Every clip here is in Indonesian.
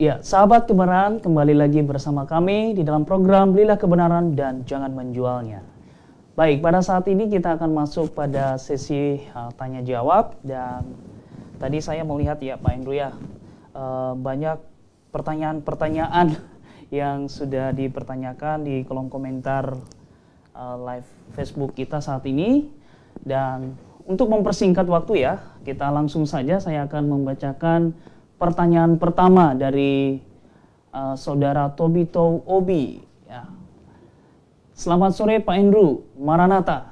Ya, sahabat kebenaran, kembali lagi bersama kami di dalam program Belilah Kebenaran dan Jangan Menjualnya. Baik, pada saat ini kita akan masuk pada sesi tanya jawab, dan tadi saya melihat ya Pak Andrew ya, banyak pertanyaan-pertanyaan yang sudah dipertanyakan di kolom komentar live Facebook kita saat ini. Dan untuk mempersingkat waktu ya, kita langsung saja, saya akan membacakan pertanyaan pertama dari saudara Tobito Obi. Ya. Selamat sore Pak Andrew, Maranatha.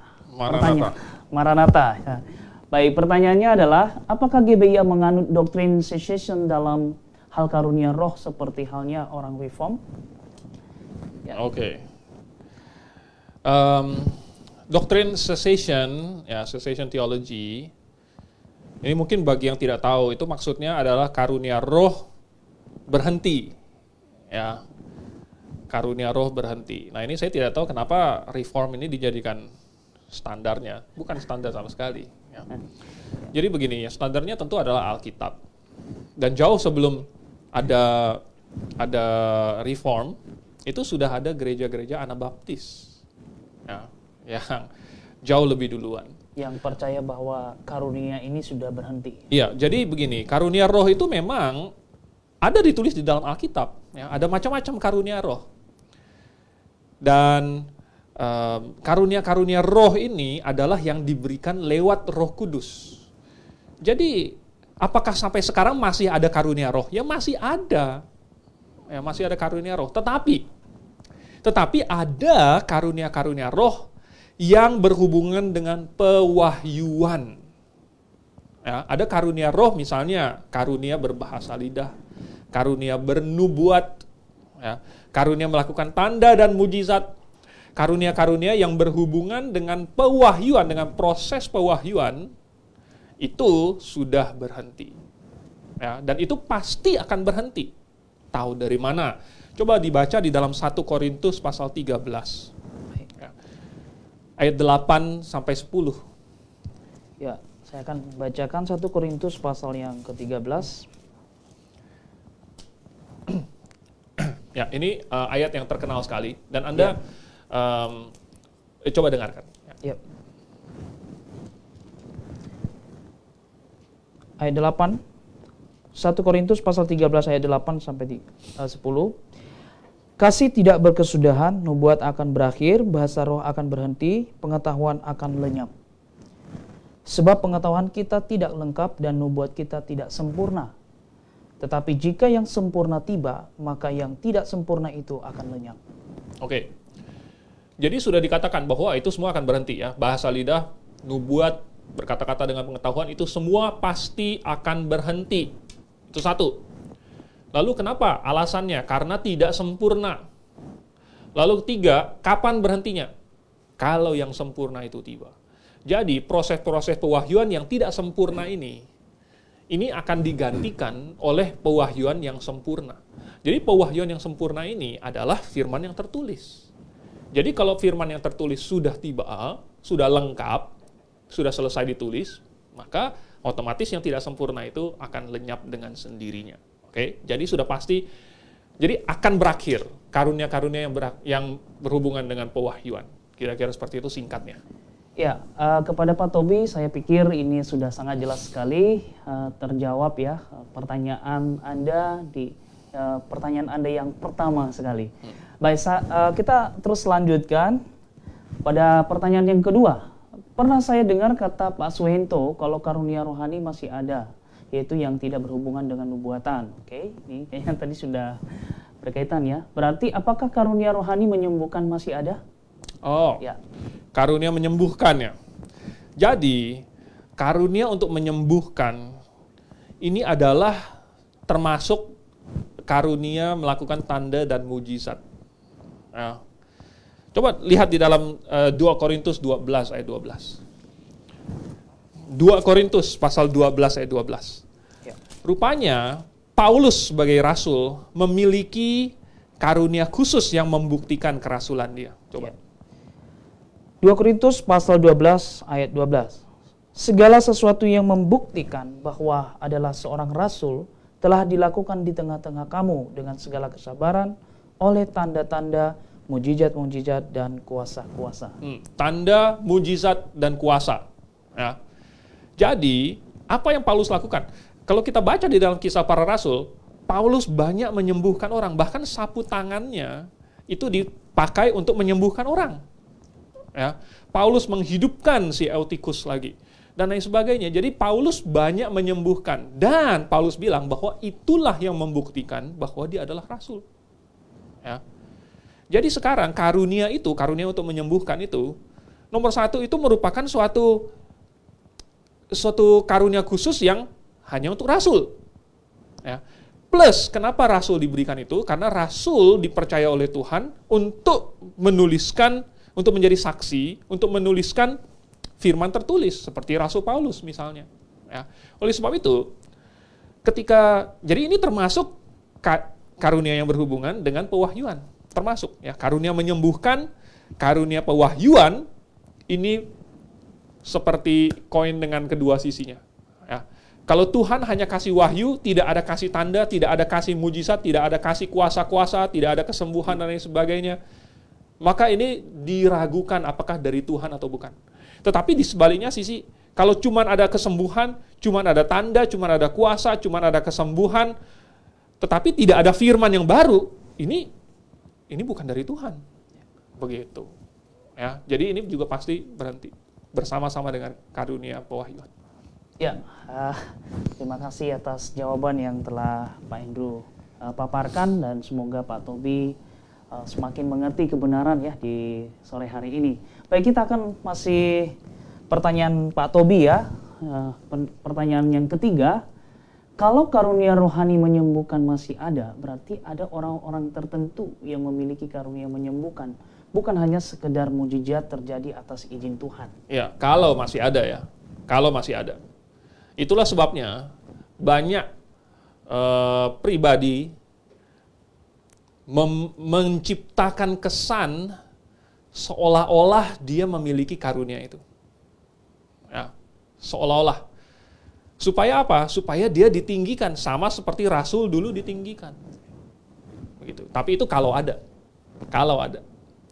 Maranatha. Ya. Baik, pertanyaannya adalah, apakah GBI menganut doktrin cessation dalam hal karunia roh seperti halnya orang reform? Ya. Oke. Doktrin cessation, ya cessation theology. Ini mungkin bagi yang tidak tahu, itu maksudnya adalah karunia roh berhenti. Ya, karunia roh berhenti. Nah ini saya tidak tahu kenapa reform ini dijadikan standarnya. Bukan standar sama sekali. Ya. Jadi begini, ya, standarnya tentu adalah Alkitab. Dan jauh sebelum ada reform, itu sudah ada gereja-gereja Anabaptis. Ya, yang jauh lebih duluan. Yang percaya bahwa karunia ini sudah berhenti. Iya, jadi begini, karunia roh itu memang ada ditulis di dalam Alkitab. Ya, ada macam-macam karunia roh. Dan karunia-karunia roh ini adalah yang diberikan lewat Roh Kudus. Jadi, apakah sampai sekarang masih ada karunia roh? Ya masih ada. Ya, masih ada karunia roh. Tetapi ada karunia-karunia roh yang berhubungan dengan pewahyuan. Ya, ada karunia roh misalnya karunia berbahasa lidah, karunia bernubuat, ya, karunia melakukan tanda dan mujizat, karunia-karunia yang berhubungan dengan pewahyuan, dengan proses pewahyuan, itu sudah berhenti. Ya, dan itu pasti akan berhenti. Tahu dari mana? Coba dibaca di dalam 1 Korintus pasal 13. Ayat 8 sampai 10. Ya, saya akan bacakan 1 Korintus pasal yang ke-13. Ya, ini ayat yang terkenal sekali dan Anda coba dengarkan. Ya. Ayat 8. 1 Korintus pasal 13 ayat 8 sampai 10. Kasih tidak berkesudahan, nubuat akan berakhir, bahasa roh akan berhenti, pengetahuan akan lenyap. Sebab pengetahuan kita tidak lengkap dan nubuat kita tidak sempurna. Tetapi jika yang sempurna tiba, maka yang tidak sempurna itu akan lenyap. Oke. Jadi sudah dikatakan bahwa itu semua akan berhenti ya. Bahasa lidah, nubuat, berkata-kata dengan pengetahuan, itu semua pasti akan berhenti. Itu satu. Lalu kenapa? Alasannya karena tidak sempurna. Lalu ketiga, kapan berhentinya? Kalau yang sempurna itu tiba. Jadi proses-proses pewahyuan yang tidak sempurna ini akan digantikan oleh pewahyuan yang sempurna. Jadi pewahyuan yang sempurna ini adalah firman yang tertulis. Jadi kalau firman yang tertulis sudah tiba, sudah lengkap, sudah selesai ditulis, maka otomatis yang tidak sempurna itu akan lenyap dengan sendirinya. Oke, jadi sudah pasti, jadi akan berakhir karunia-karunia yang berhubungan dengan pewahyuan. Kira-kira seperti itu singkatnya. Ya, kepada Pak Tobi, saya pikir ini sudah sangat jelas sekali terjawab ya pertanyaan Anda pertanyaan Anda yang pertama sekali. Baik, kita terus lanjutkan pada pertanyaan yang kedua. Pernah saya dengar kata Pak Suhento kalau karunia rohani masih ada, yaitu yang tidak berhubungan dengan nubuatan. Oke, ini kayaknya tadi sudah berkaitan ya. Berarti apakah karunia rohani menyembuhkan masih ada? Oh, ya. Karunia menyembuhkan ya. Jadi, karunia untuk menyembuhkan ini adalah termasuk karunia melakukan tanda dan mujizat. Ya. Coba lihat di dalam 2 Korintus 12 ayat 12. 2 Korintus pasal 12 ayat 12. Ya. Rupanya Paulus sebagai rasul memiliki karunia khusus yang membuktikan kerasulan dia. Coba. Ya. 2 Korintus pasal 12 ayat 12. Segala sesuatu yang membuktikan bahwa adalah seorang rasul telah dilakukan di tengah-tengah kamu dengan segala kesabaran oleh tanda-tanda, mujizat-mujizat, dan kuasa-kuasa. Tanda, mujizat, dan kuasa. Ya. Jadi, apa yang Paulus lakukan? Kalau kita baca di dalam Kisah Para Rasul, Paulus banyak menyembuhkan orang. Bahkan sapu tangannya itu dipakai untuk menyembuhkan orang. Ya. Paulus menghidupkan si Eutikus lagi. Dan lain sebagainya. Jadi Paulus banyak menyembuhkan. Dan Paulus bilang bahwa itulah yang membuktikan bahwa dia adalah rasul. Ya. Jadi sekarang karunia untuk menyembuhkan itu, nomor satu itu merupakan suatu karunia khusus yang hanya untuk rasul. Ya. Plus, kenapa rasul diberikan itu? Karena rasul dipercaya oleh Tuhan untuk menuliskan, untuk menjadi saksi, untuk menuliskan firman tertulis, seperti Rasul Paulus misalnya. Ya. Oleh sebab itu, jadi ini termasuk karunia yang berhubungan dengan pewahyuan. Termasuk, ya, karunia menyembuhkan, karunia pewahyuan, ini seperti koin dengan kedua sisinya. Ya. Kalau Tuhan hanya kasih wahyu, tidak ada kasih tanda, tidak ada kasih mujizat, tidak ada kasih kuasa-kuasa, tidak ada kesembuhan dan lain sebagainya, maka ini diragukan apakah dari Tuhan atau bukan. Tetapi di sebaliknya sisi, kalau cuma ada kesembuhan, cuma ada tanda, cuma ada kuasa, cuma ada kesembuhan, tetapi tidak ada firman yang baru, ini bukan dari Tuhan. Begitu. Ya, jadi ini juga pasti berhenti bersama-sama dengan karunia pewahyuan. Ya, terima kasih atas jawaban yang telah Pak Andrew paparkan, dan semoga Pak Tobi semakin mengerti kebenaran ya di sore hari ini. Baik, kita akan masih pertanyaan Pak Tobi ya. Pertanyaan yang ketiga, kalau karunia rohani menyembuhkan masih ada, berarti ada orang-orang tertentu yang memiliki karunia menyembuhkan, bukan hanya sekedar mujizat terjadi atas izin Tuhan. Ya, kalau masih ada ya. Kalau masih ada. Itulah sebabnya banyak pribadi menciptakan kesan seolah-olah dia memiliki karunia itu. Ya, seolah-olah. Supaya apa? Supaya dia ditinggikan, sama seperti Rasul dulu ditinggikan. Begitu. Tapi itu kalau ada. Kalau ada.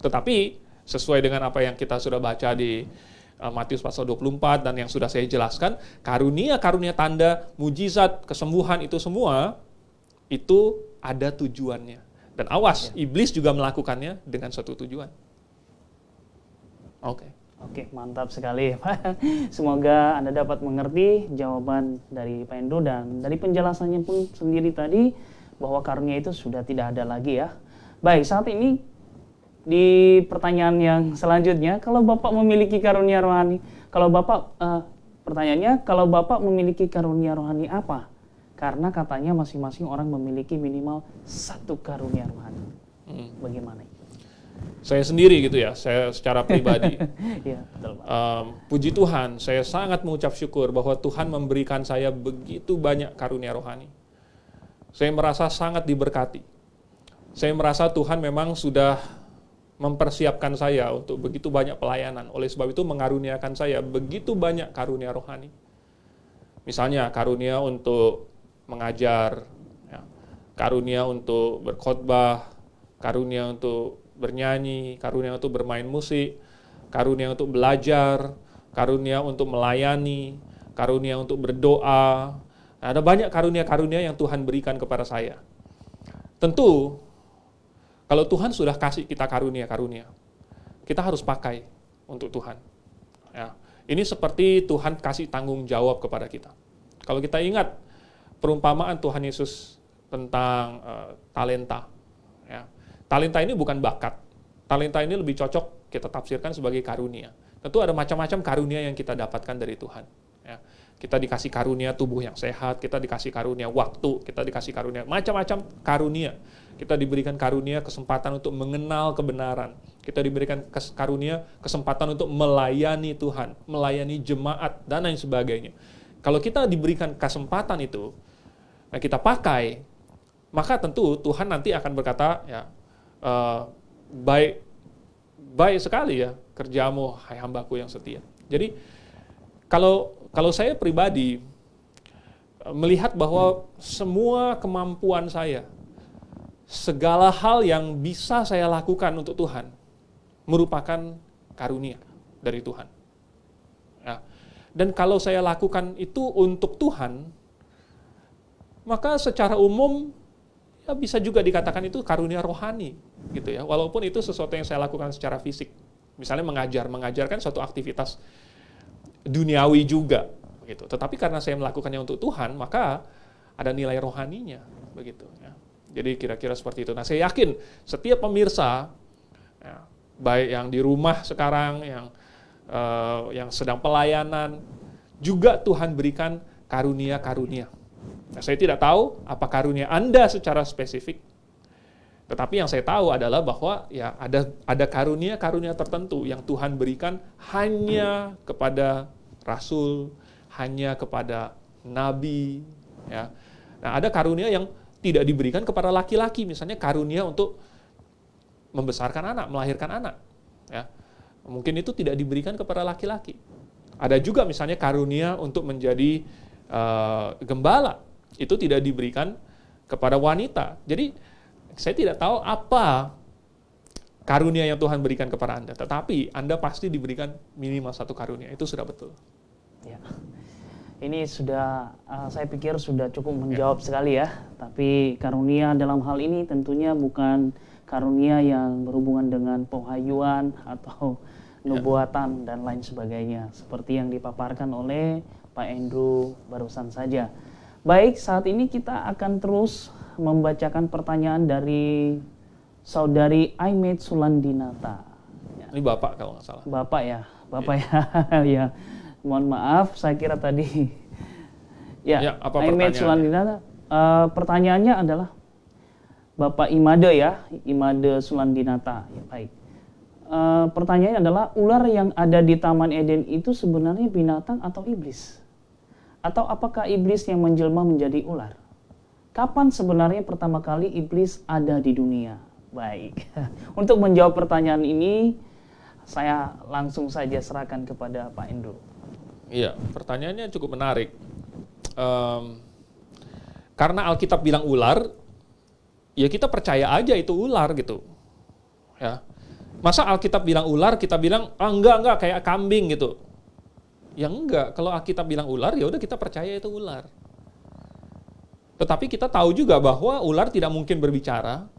Tetapi sesuai dengan apa yang kita sudah baca di Matius pasal 24 dan yang sudah saya jelaskan, karunia-karunia tanda, mujizat, kesembuhan itu semua, itu ada tujuannya. Dan awas, iblis juga melakukannya dengan satu tujuan. Oke, mantap sekali Pak. Semoga Anda dapat mengerti jawaban dari Pak Andrew, dan dari penjelasannya pun sendiri tadi, bahwa karunia itu sudah tidak ada lagi ya. Baik, saat ini di pertanyaan yang selanjutnya, kalau Bapak memiliki karunia rohani, pertanyaannya, kalau Bapak memiliki karunia rohani apa? Karena katanya masing-masing orang memiliki minimal satu karunia rohani. Bagaimana? Saya sendiri gitu ya, saya secara pribadi. Ya, betul, Pak. Puji Tuhan, saya sangat mengucap syukur bahwa Tuhan memberikan saya begitu banyak karunia rohani. Saya merasa sangat diberkati. Saya merasa Tuhan memang sudah mempersiapkan saya untuk begitu banyak pelayanan. Oleh sebab itu mengaruniakan saya begitu banyak karunia rohani. Misalnya karunia untuk mengajar, ya, karunia untuk berkhotbah, karunia untuk bernyanyi, karunia untuk bermain musik, karunia untuk belajar, karunia untuk melayani, karunia untuk berdoa. Nah, ada banyak karunia-karunia yang Tuhan berikan kepada saya. Tentu, kalau Tuhan sudah kasih kita karunia-karunia, kita harus pakai untuk Tuhan. Ya, ini seperti Tuhan kasih tanggung jawab kepada kita. Kalau kita ingat perumpamaan Tuhan Yesus tentang talenta. Ya. Talenta ini bukan bakat. Talenta ini lebih cocok kita tafsirkan sebagai karunia. Tentu ada macam-macam karunia yang kita dapatkan dari Tuhan. Ya. Kita dikasih karunia tubuh yang sehat, kita dikasih karunia waktu, kita dikasih karunia macam-macam karunia. Kita diberikan karunia kesempatan untuk mengenal kebenaran. Kita diberikan karunia kesempatan untuk melayani Tuhan, melayani jemaat, dan lain sebagainya. Kalau kita diberikan kesempatan itu, nah kita pakai, maka tentu Tuhan nanti akan berkata, ya, baik sekali ya kerjamu, hai hambaku yang setia. Jadi kalau saya pribadi, melihat bahwa semua kemampuan saya, segala hal yang bisa saya lakukan untuk Tuhan, merupakan karunia dari Tuhan. Ya. Dan kalau saya lakukan itu untuk Tuhan, maka secara umum ya bisa juga dikatakan itu karunia rohani, gitu ya. Walaupun itu sesuatu yang saya lakukan secara fisik. Misalnya mengajar kan suatu aktivitas duniawi juga, begitu. Tetapi karena saya melakukannya untuk Tuhan, maka ada nilai rohaninya, begitu. Ya. Jadi kira-kira seperti itu. Nah, saya yakin setiap pemirsa, ya, baik yang di rumah sekarang, yang sedang pelayanan, juga Tuhan berikan karunia-karunia. Nah, saya tidak tahu apa karunia Anda secara spesifik, tetapi yang saya tahu adalah bahwa ya ada karunia-karunia tertentu yang Tuhan berikan hanya kepada rasul, hanya kepada nabi. Ya. Nah, ada karunia yang tidak diberikan kepada laki-laki, misalnya karunia untuk membesarkan anak, melahirkan anak. Ya. Mungkin itu tidak diberikan kepada laki-laki. Ada juga misalnya karunia untuk menjadi gembala, itu tidak diberikan kepada wanita. Jadi saya tidak tahu apa karunia yang Tuhan berikan kepada Anda, tetapi Anda pasti diberikan minimal satu karunia, itu sudah betul. Ya. Ini sudah, saya pikir sudah cukup menjawab sekali ya. Tapi karunia dalam hal ini tentunya bukan karunia yang berhubungan dengan penghayuan atau nubuatan dan lain sebagainya. Seperti yang dipaparkan oleh Pak Andrew barusan saja. Baik, saat ini kita akan terus membacakan pertanyaan dari Saudari Aimet Sulandinata. Ya. Ini Bapak kalau nggak salah. Bapak ya, ya. Mohon maaf, saya kira tadi. Ya, apa Aimet Sulandinata. Pertanyaannya adalah Bapak Imade ya, Imade Sulandinata. Ya, baik. Pertanyaannya adalah, ular yang ada di Taman Eden itu sebenarnya binatang atau iblis? Atau apakah iblis yang menjelma menjadi ular? Kapan sebenarnya pertama kali iblis ada di dunia? Baik. Untuk menjawab pertanyaan ini, saya langsung saja serahkan kepada Pak Andrew. Iya, pertanyaannya cukup menarik. Karena Alkitab bilang ular, ya kita percaya aja itu ular gitu. Ya. Masa Alkitab bilang ular, kita bilang enggak kayak kambing gitu. Ya enggak, kalau Alkitab bilang ular, ya udah kita percaya itu ular. Tetapi kita tahu juga bahwa ular tidak mungkin berbicara.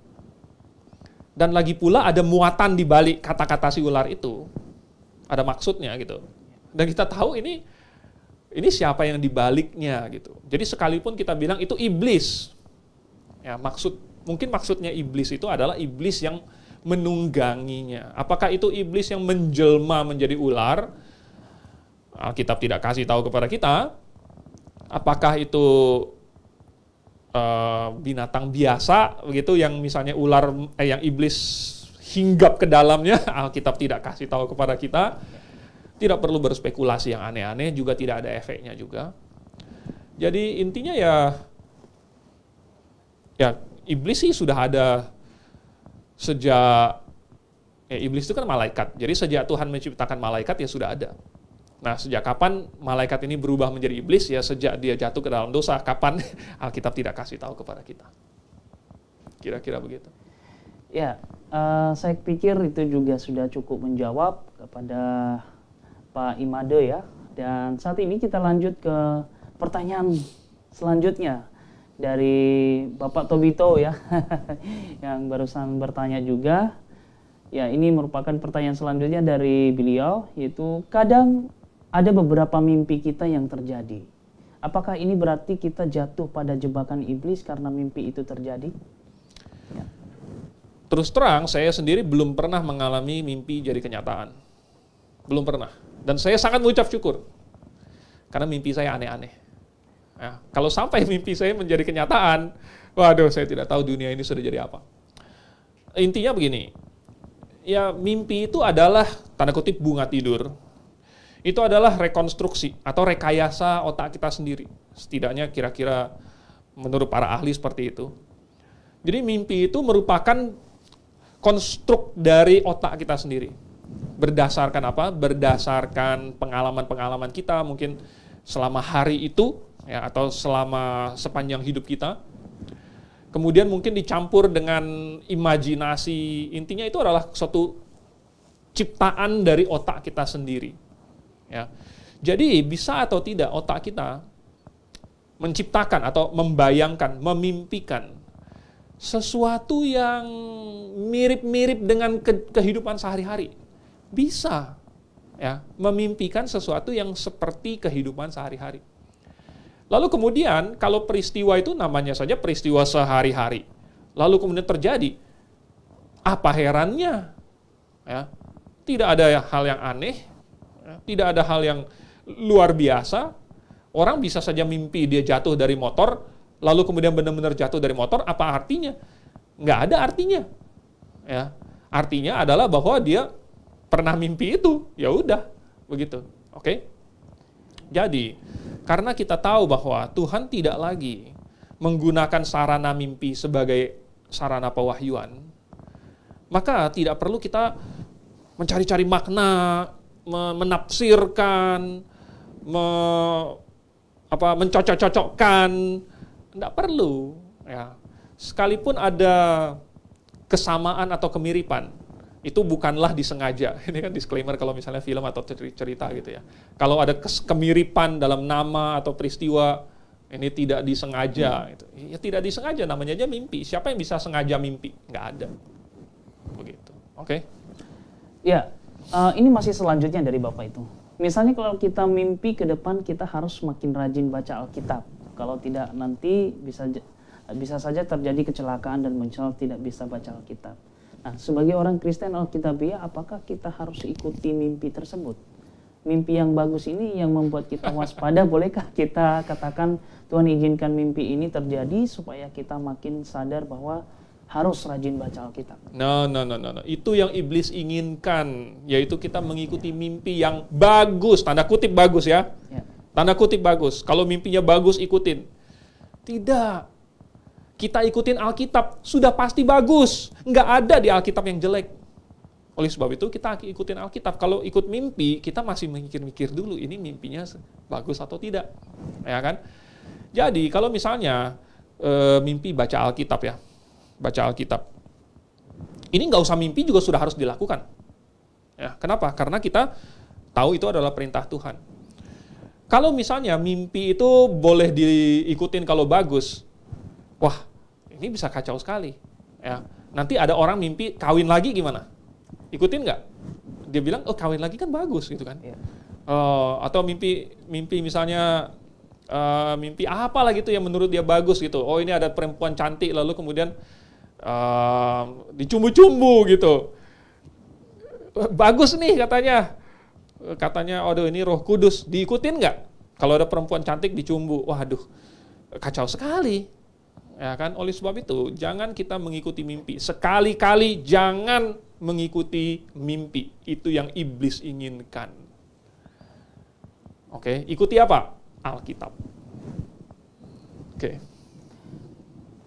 Dan lagi pula ada muatan di balik kata-kata si ular itu. Ada maksudnya gitu. Dan kita tahu ini siapa yang dibaliknya gitu. Jadi sekalipun kita bilang itu iblis. Ya, mungkin maksudnya iblis itu adalah iblis yang menungganginya. Apakah itu iblis yang menjelma menjadi ular? Alkitab tidak kasih tahu kepada kita. Apakah itu binatang biasa begitu yang misalnya ular yang iblis hinggap ke dalamnya? Alkitab tidak kasih tahu kepada kita. Tidak perlu berspekulasi yang aneh-aneh, juga tidak ada efeknya juga. Jadi intinya ya iblis sih sudah ada sejak iblis itu kan malaikat. Jadi sejak Tuhan menciptakan malaikat ya sudah ada. Nah, sejak kapan malaikat ini berubah menjadi iblis? Ya sejak dia jatuh ke dalam dosa. Kapan? Alkitab tidak kasih tahu kepada kita. Kira-kira begitu. Ya, saya pikir itu juga sudah cukup menjawab kepada Pak Imade ya. Dan saat ini kita lanjut ke pertanyaan selanjutnya dari Bapak Tobito ya, yang barusan bertanya juga. Ya, ini merupakan pertanyaan selanjutnya dari beliau, yaitu kadang ada beberapa mimpi kita yang terjadi. Apakah ini berarti kita jatuh pada jebakan iblis karena mimpi itu terjadi? Ya. Terus terang, saya sendiri belum pernah mengalami mimpi jadi kenyataan. Belum pernah. Dan saya sangat mengucap syukur. Karena mimpi saya aneh-aneh. Ya, kalau sampai mimpi saya menjadi kenyataan, waduh, saya tidak tahu dunia ini sudah jadi apa. Intinya begini, ya mimpi itu adalah, tanda kutip, bunga tidur. Itu adalah rekonstruksi atau rekayasa otak kita sendiri. Setidaknya kira-kira menurut para ahli seperti itu. Jadi mimpi itu merupakan konstruk dari otak kita sendiri. Berdasarkan apa? Berdasarkan pengalaman-pengalaman kita mungkin selama hari itu, ya, atau selama sepanjang hidup kita. Kemudian mungkin dicampur dengan imajinasi, intinya itu adalah suatu ciptaan dari otak kita sendiri. Ya. Jadi bisa atau tidak otak kita menciptakan atau membayangkan, memimpikan sesuatu yang mirip-mirip dengan kehidupan sehari-hari. Bisa, ya, memimpikan sesuatu yang seperti kehidupan sehari-hari. Lalu kemudian kalau peristiwa itu namanya saja peristiwa sehari-hari, lalu kemudian terjadi, apa herannya? Ya, tidak ada hal yang aneh, ya, tidak ada hal yang luar biasa. Orang bisa saja mimpi dia jatuh dari motor, lalu kemudian benar-benar jatuh dari motor, apa artinya? Nggak ada artinya. Ya, artinya adalah bahwa dia pernah mimpi itu, ya udah, begitu. Oke? Jadi, karena kita tahu bahwa Tuhan tidak lagi menggunakan sarana mimpi sebagai sarana pewahyuan, maka tidak perlu kita mencari-cari makna, menafsirkan, mencocok-cocokkan, tidak perlu. Ya. Sekalipun ada kesamaan atau kemiripan, itu bukanlah disengaja. Ini kan disclaimer kalau misalnya film atau cerita gitu ya. Kalau ada kemiripan dalam nama atau peristiwa, ini tidak disengaja. Gitu. Ya tidak disengaja, namanya aja mimpi. Siapa yang bisa sengaja mimpi? Nggak ada. Begitu. Oke. Ya, ini masih selanjutnya dari Bapak itu. Misalnya kalau kita mimpi ke depan, kita harus makin rajin baca Alkitab. Kalau tidak nanti bisa saja terjadi kecelakaan dan menyesal tidak bisa baca Alkitab. Nah, sebagai orang Kristen Alkitabiah, apakah kita harus ikuti mimpi tersebut? Mimpi yang bagus ini yang membuat kita waspada, bolehkah kita katakan Tuhan izinkan mimpi ini terjadi supaya kita makin sadar bahwa harus rajin baca Alkitab? No. Itu yang iblis inginkan, yaitu kita mengikuti mimpi yang bagus, tanda kutip bagus ya. Tanda kutip bagus. Kalau mimpinya bagus, ikutin. Tidak. Kita ikutin Alkitab, sudah pasti bagus. Nggak ada di Alkitab yang jelek. Oleh sebab itu, kita ikutin Alkitab. Kalau ikut mimpi, kita masih mikir-mikir dulu, ini mimpinya bagus atau tidak. Ya kan? Jadi, kalau misalnya mimpi baca Alkitab ya, baca Alkitab. Ini nggak usah mimpi juga sudah harus dilakukan. Ya, kenapa? Karena kita tahu itu adalah perintah Tuhan. Kalau misalnya mimpi itu boleh diikutin kalau bagus, wah, ini bisa kacau sekali. Ya, nanti ada orang mimpi kawin lagi gimana? Ikutin nggak? Dia bilang, oh kawin lagi kan bagus gitu kan? Ya. Atau mimpi misalnya mimpi apa lah gitu yang menurut dia bagus gitu. Oh ini ada perempuan cantik lalu kemudian dicumbu-cumbu gitu. Bagus nih katanya, aduh ini Roh Kudus, diikutin nggak? Kalau ada perempuan cantik dicumbu, waduh, kacau sekali. Ya kan, oleh sebab itu jangan kita mengikuti mimpi. Sekali-kali jangan mengikuti mimpi. Itu yang iblis inginkan. Oke, ikuti apa? Alkitab. Oke.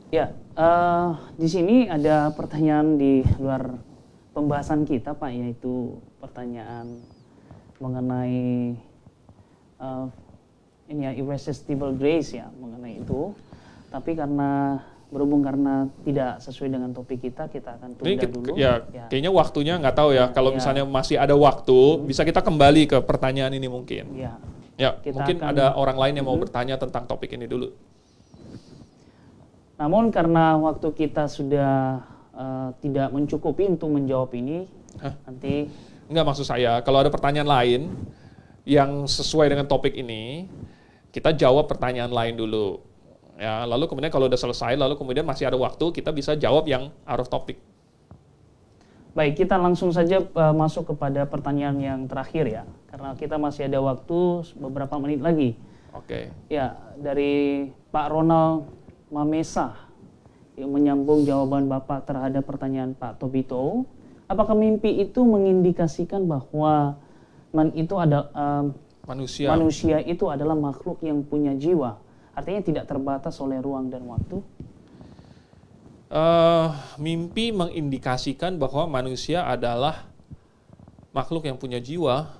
Ya, di sini ada pertanyaan di luar pembahasan kita, Pak, yaitu pertanyaan mengenai irresistible grace ya, mengenai itu. Tapi berhubung karena tidak sesuai dengan topik kita akan tunda dulu. Ya. Kayaknya waktunya nggak tahu ya. Kalau misalnya masih ada waktu, bisa kita kembali ke pertanyaan ini mungkin. Ya, mungkin ada orang lain yang mau bertanya tentang topik ini dulu. Namun karena waktu kita sudah tidak mencukupi untuk menjawab ini, nanti... Enggak, maksud saya, kalau ada pertanyaan lain yang sesuai dengan topik ini, kita jawab pertanyaan lain dulu. Ya, lalu kemudian kalau udah selesai, lalu kemudian masih ada waktu, kita bisa jawab yang out of topic. Baik, kita langsung saja masuk kepada pertanyaan yang terakhir ya, karena kita masih ada waktu beberapa menit lagi. Oke. Ya, dari Pak Ronald Mamesa yang menyambung jawaban Bapak terhadap pertanyaan Pak Tobito, apakah mimpi itu mengindikasikan bahwa manusia itu adalah makhluk yang punya jiwa? Artinya tidak terbatas oleh ruang dan waktu? Mimpi mengindikasikan bahwa manusia adalah makhluk yang punya jiwa.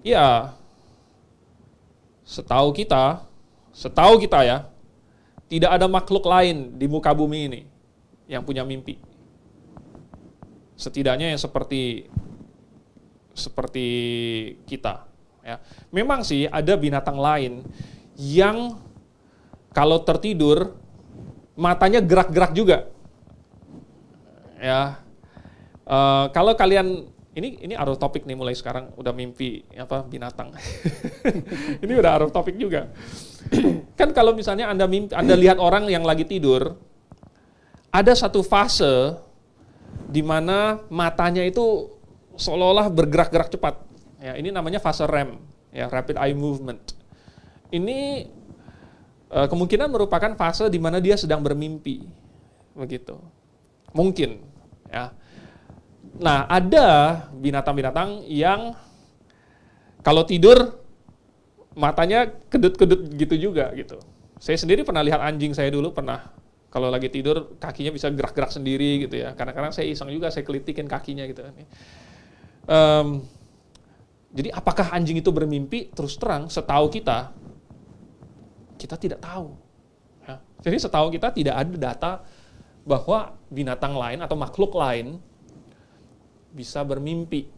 Ya, Setahu kita ya, tidak ada makhluk lain di muka bumi ini yang punya mimpi. Setidaknya yang seperti kita. Ya. Memang sih ada binatang lain yang kalau tertidur matanya gerak-gerak juga. Ya, kalau kalian ini out of topic nih mulai sekarang udah mimpi binatang. Ini udah out of topic juga. Kan kalau misalnya Anda lihat orang yang lagi tidur, ada satu fase di mana matanya itu seolah-olah bergerak-gerak cepat. Ya, ini namanya fase REM, ya, rapid eye movement. Ini kemungkinan merupakan fase di mana dia sedang bermimpi, begitu. Mungkin, ya. Nah, ada binatang-binatang yang kalau tidur matanya kedut-kedut gitu juga, gitu. Saya sendiri pernah lihat anjing saya dulu kalau lagi tidur kakinya bisa gerak-gerak sendiri gitu ya. Kadang-kadang saya iseng juga, saya kelitikin kakinya gitu. Jadi apakah anjing itu bermimpi? Terus terang, setahu kita tidak tahu. Ya. Jadi setahu kita tidak ada data bahwa binatang lain atau makhluk lain bisa bermimpi,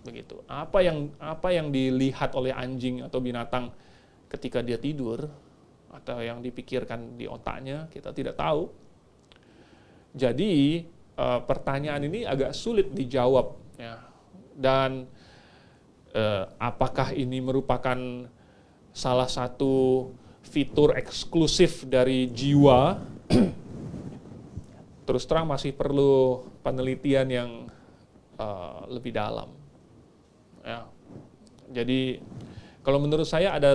begitu. Apa yang dilihat oleh anjing atau binatang ketika dia tidur atau yang dipikirkan di otaknya kita tidak tahu. Jadi pertanyaan ini agak sulit dijawab, ya. Dan apakah ini merupakan salah satu fitur eksklusif dari jiwa? Terus terang masih perlu penelitian yang lebih dalam. Ya. Jadi kalau menurut saya ada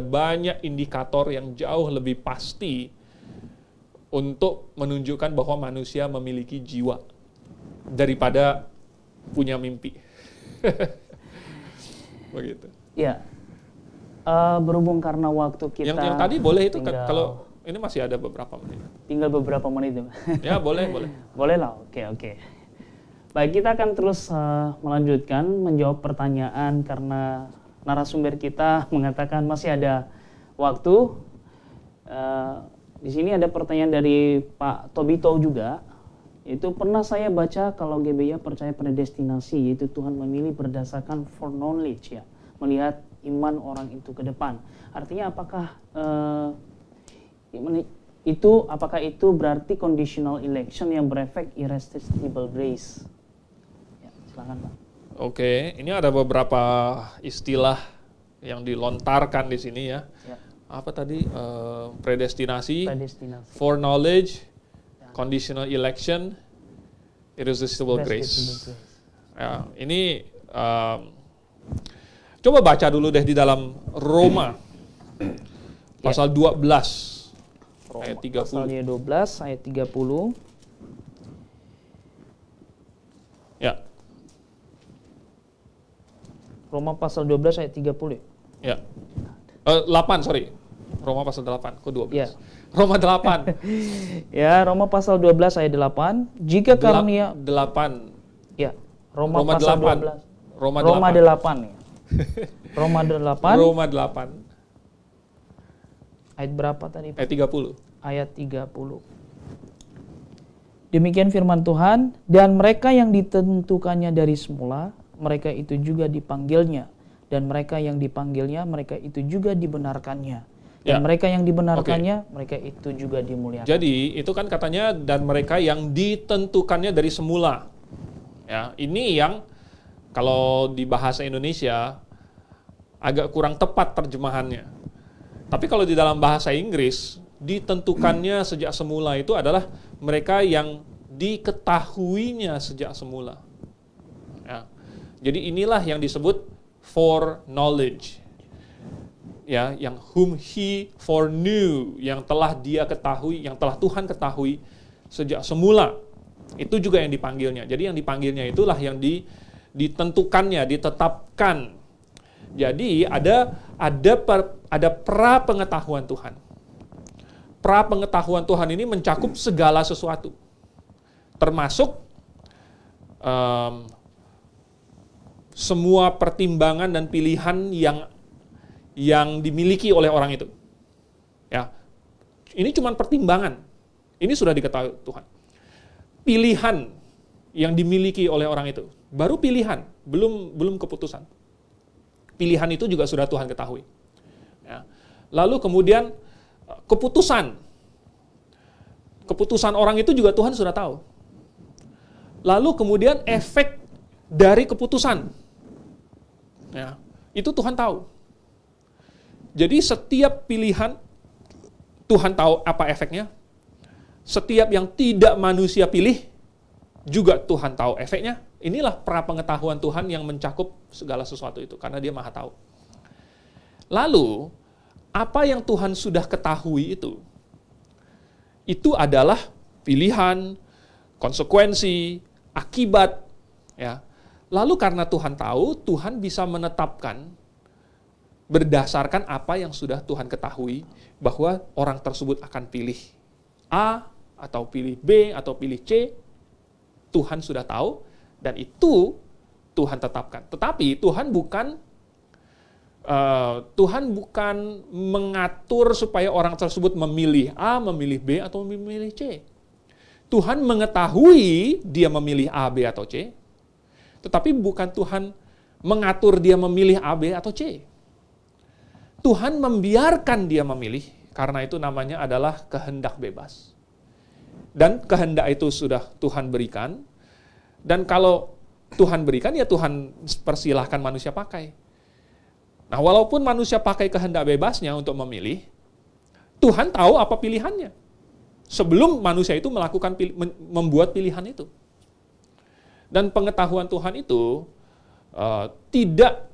banyak indikator yang jauh lebih pasti untuk menunjukkan bahwa manusia memiliki jiwa daripada punya mimpi. Begitu. Ya, berhubung karena waktu kita yang tadi boleh itu kalau ini masih ada beberapa menit. Tinggal beberapa menit. Ya, boleh. Boleh lah, oke. Baik, kita akan terus melanjutkan menjawab pertanyaan karena narasumber kita mengatakan masih ada waktu. Di sini ada pertanyaan dari Pak Tobito juga. Itu pernah saya baca kalau GBI percaya predestinasi, yaitu Tuhan memilih berdasarkan foreknowledge, ya, melihat iman orang itu ke depan. Artinya apakah itu berarti conditional election yang berefek irresistible grace? Ya, silakan Pak. Oke, ini ada beberapa istilah yang dilontarkan di sini ya. Apa tadi? Predestinasi. Foreknowledge. Conditional election, irresistible grace. Ya, ini coba baca dulu deh di dalam Roma pasal 12 ayat 30. Pasalnya 12 ayat 30. Ya. Roma pasal 12 ayat 30. Ya. 8, sorry. Roma pasal 8, kok 12? Ya. Roma 8. Ya, Roma pasal 12 ayat 8. Jika karunia 8. Ya, Roma pasal 8. 12. Roma 8 ya. Roma 8. Roma 8. Ayat berapa tadi? Ayat 30. Ayat 30. Demikian firman Tuhan, dan mereka yang ditentukannya dari semula, mereka itu juga dipanggilnya, dan mereka yang dipanggilnya, mereka itu juga dibenarkannya. Dan mereka yang dibenarkannya, mereka itu juga dimuliakan. Jadi, itu kan katanya, dan mereka yang ditentukannya dari semula. Ya, ini yang kalau di bahasa Indonesia agak kurang tepat terjemahannya. Tapi kalau di dalam bahasa Inggris, ditentukannya sejak semula itu adalah mereka yang diketahuinya sejak semula. Ya. Jadi inilah yang disebut foreknowledge. Ya, yang whom he foreknew, yang telah dia ketahui, yang telah Tuhan ketahui sejak semula. Itu juga yang dipanggilnya. Jadi yang dipanggilnya itulah yang ditentukannya, ditetapkan. Jadi ada pra pengetahuan Tuhan. Pra pengetahuan Tuhan ini mencakup segala sesuatu, termasuk semua pertimbangan dan pilihan yang dimiliki oleh orang itu. Ya. Ini cuma pertimbangan. Ini sudah diketahui Tuhan. Pilihan yang dimiliki oleh orang itu. Baru pilihan, belum keputusan. Pilihan itu juga sudah Tuhan ketahui. Ya. Lalu kemudian keputusan. Keputusan orang itu juga Tuhan sudah tahu. Lalu kemudian efek dari keputusan. Ya, itu Tuhan tahu. Jadi setiap pilihan, Tuhan tahu apa efeknya. Setiap yang tidak manusia pilih, juga Tuhan tahu efeknya. Inilah prapengetahuan Tuhan yang mencakup segala sesuatu itu, karena Dia Maha tahu. Lalu, apa yang Tuhan sudah ketahui itu adalah pilihan, konsekuensi, akibat. Ya. Lalu karena Tuhan tahu, Tuhan bisa menetapkan berdasarkan apa yang sudah Tuhan ketahui, bahwa orang tersebut akan pilih A, atau pilih B, atau pilih C. Tuhan sudah tahu, dan itu Tuhan tetapkan. Tetapi Tuhan bukan mengatur supaya orang tersebut memilih A, memilih B, atau memilih C. Tuhan mengetahui dia memilih A, B, atau C, tetapi bukan Tuhan mengatur dia memilih A, B, atau C. Tuhan membiarkan dia memilih, karena itu namanya adalah kehendak bebas. Dan kehendak itu sudah Tuhan berikan, dan kalau Tuhan berikan, ya Tuhan persilahkan manusia pakai. Nah, walaupun manusia pakai kehendak bebasnya untuk memilih, Tuhan tahu apa pilihannya. Sebelum manusia itu membuat pilihan itu. Dan pengetahuan Tuhan itu tidak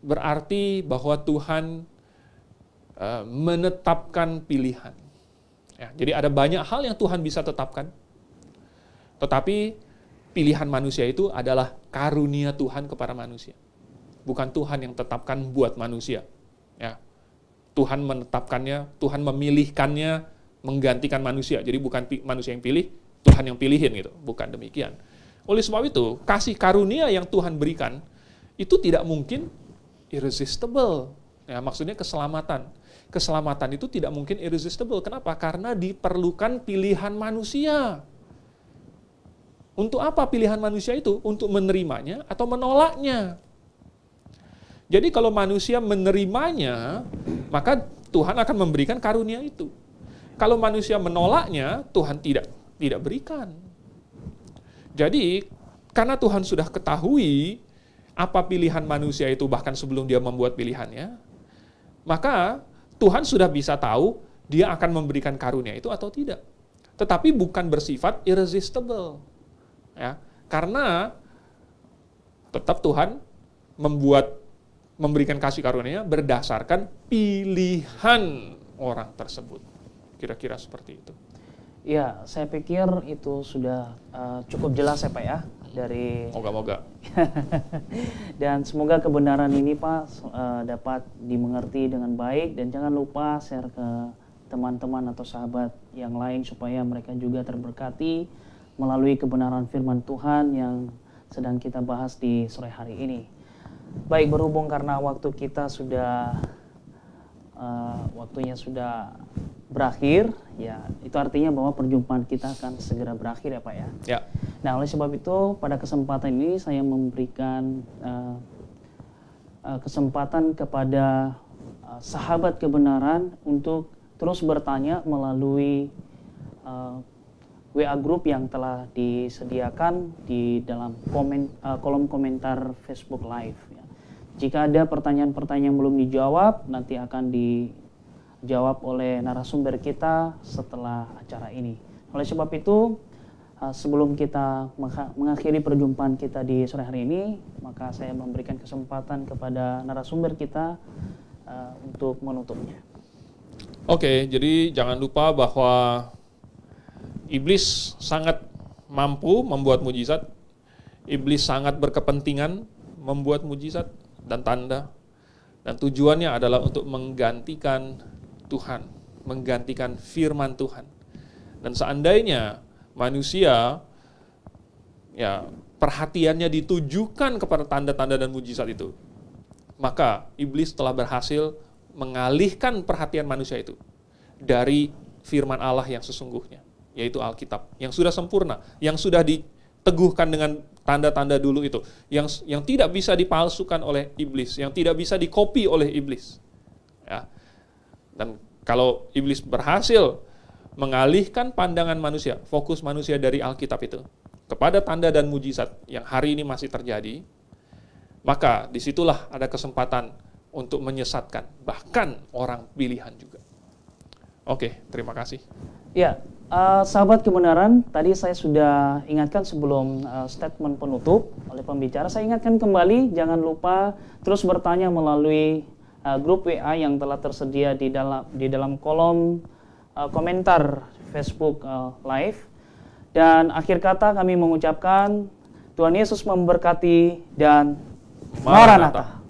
berarti bahwa Tuhan menetapkan pilihan. Ya, jadi ada banyak hal yang Tuhan bisa tetapkan. Tetapi pilihan manusia itu adalah karunia Tuhan kepada manusia. Bukan Tuhan yang tetapkan buat manusia. Ya. Tuhan menetapkannya, Tuhan memilihkannya, menggantikan manusia. Jadi bukan manusia yang pilih, Tuhan yang pilihin gitu. Bukan demikian. Oleh sebab itu, kasih karunia yang Tuhan berikan, itu tidak mungkin irresistible. Ya, maksudnya keselamatan. Keselamatan itu tidak mungkin irresistible. Kenapa? Karena diperlukan pilihan manusia. Untuk apa pilihan manusia itu? Untuk menerimanya atau menolaknya. Jadi kalau manusia menerimanya, maka Tuhan akan memberikan karunia itu. Kalau manusia menolaknya, Tuhan tidak berikan. Jadi, karena Tuhan sudah ketahui apa pilihan manusia itu bahkan sebelum dia membuat pilihannya, maka Tuhan sudah bisa tahu dia akan memberikan karunia itu atau tidak. Tetapi bukan bersifat irresistible. Ya, karena tetap Tuhan memberikan kasih karunia berdasarkan pilihan orang tersebut. Kira-kira seperti itu. Ya, saya pikir itu sudah cukup jelas ya Pak ya. Dari Moga-moga. Dan semoga kebenaran ini Pak dapat dimengerti dengan baik, dan jangan lupa share ke teman-teman atau sahabat yang lain supaya mereka juga terberkati melalui kebenaran firman Tuhan yang sedang kita bahas di sore hari ini. Baik, berhubung karena waktu kita sudah waktunya sudah berakhir, ya itu artinya bahwa perjumpaan kita akan segera berakhir ya Pak ya. Ya. Nah, oleh sebab itu pada kesempatan ini saya memberikan kesempatan kepada sahabat kebenaran untuk terus bertanya melalui WA group yang telah disediakan di dalam kolom komentar Facebook Live. Ya. Jika ada pertanyaan-pertanyaan yang belum dijawab, nanti akan dijawab oleh narasumber kita setelah acara ini. Oleh sebab itu, sebelum kita mengakhiri perjumpaan kita di sore hari ini, maka saya memberikan kesempatan kepada narasumber kita untuk menutupnya. Oke, jadi jangan lupa bahwa iblis sangat mampu membuat mujizat. Iblis sangat berkepentingan membuat mujizat dan tanda. Dan tujuannya adalah untuk menggantikan Tuhan, menggantikan firman Tuhan. Dan seandainya manusia ya perhatiannya ditujukan kepada tanda-tanda dan mujizat itu, maka iblis telah berhasil mengalihkan perhatian manusia itu dari firman Allah yang sesungguhnya, yaitu Alkitab, yang sudah sempurna, yang sudah diteguhkan dengan tanda-tanda dulu itu, yang tidak bisa dipalsukan oleh iblis, yang tidak bisa dikopi oleh iblis. Ya. Dan kalau iblis berhasil mengalihkan pandangan manusia, fokus manusia dari Alkitab itu kepada tanda dan mujizat yang hari ini masih terjadi, maka disitulah ada kesempatan untuk menyesatkan bahkan orang pilihan juga. Oke, terima kasih. Ya, sahabat kebenaran, tadi saya sudah ingatkan sebelum statement penutup oleh pembicara, saya ingatkan kembali, jangan lupa terus bertanya melalui grup WA yang telah tersedia di dalam kolom komentar Facebook Live. Dan akhir kata kami mengucapkan Tuhan Yesus memberkati dan Maranatha.